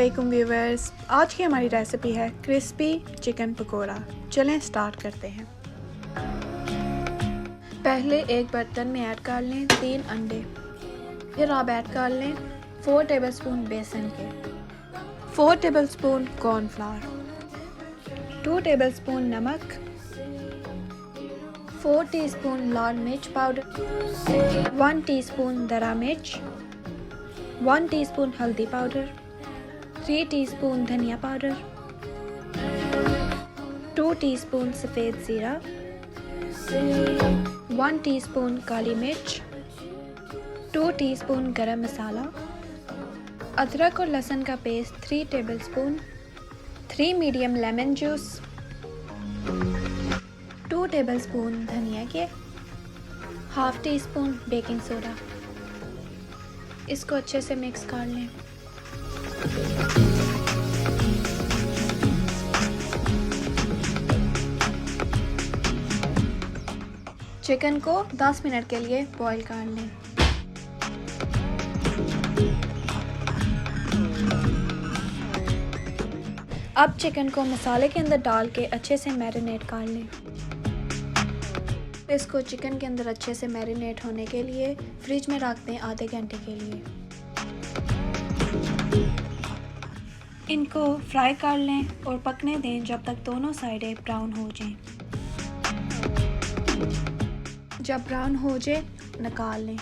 अस्सलामुअलैकुम व्यूवर्स, आज की हमारी रेसिपी है क्रिस्पी चिकन पकोड़ा। चलें स्टार्ट करते हैं। पहले एक बर्तन में ऐड कर लें 3 अंडे, फिर आप ऐड कर लें 4 टेबलस्पून बेसन के, 4 टेबलस्पून कॉर्नफ्लावर, 2 टेबलस्पून नमक, 4 टीस्पून लाल मिर्च पाउडर, 1 टीस्पून दरा मिर्च, 1 टीस्पून हल्दी पाउडर, 3 टीस्पून धनिया पाउडर, 2 टीस्पून सफ़ेद ज़ीरा, 1 टीस्पून काली मिर्च, 2 टीस्पून गरम मसाला, अदरक और लहसुन का paste 3 tablespoon, 3 medium lemon juice, 2 tablespoon धनिया के, half tea spoon baking soda. इसको अच्छे से मिक्स कर लें। चिकन को 10 मिनट के लिए बॉईल कर लें। अब चिकन को मसाले के अंदर डाल के अच्छे से मैरिनेट कर लें। इसको चिकन के अंदर अच्छे से मैरिनेट होने के लिए फ्रिज में रख दें आधे घंटे के लिए। इनको फ्राई कर लें और पकने दें जब तक दोनों साइडें ब्राउन हो जाएं। जब ब्राउन हो जाए निकाल लें।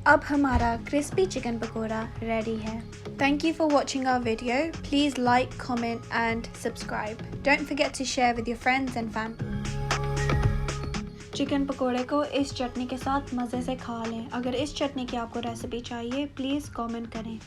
अब हमारा क्रिस्पी चिकन पकोड़ा रेडी है। Thank you for watching our video. Please like, comment and subscribe. Don't forget to share with your friends and family. Chicken पकोड़े को इस चटनी के साथ मज़े से खा लें। अगर इस चटनी की आपको रेसिपी चाहिए प्लीज़ कमेंट करें।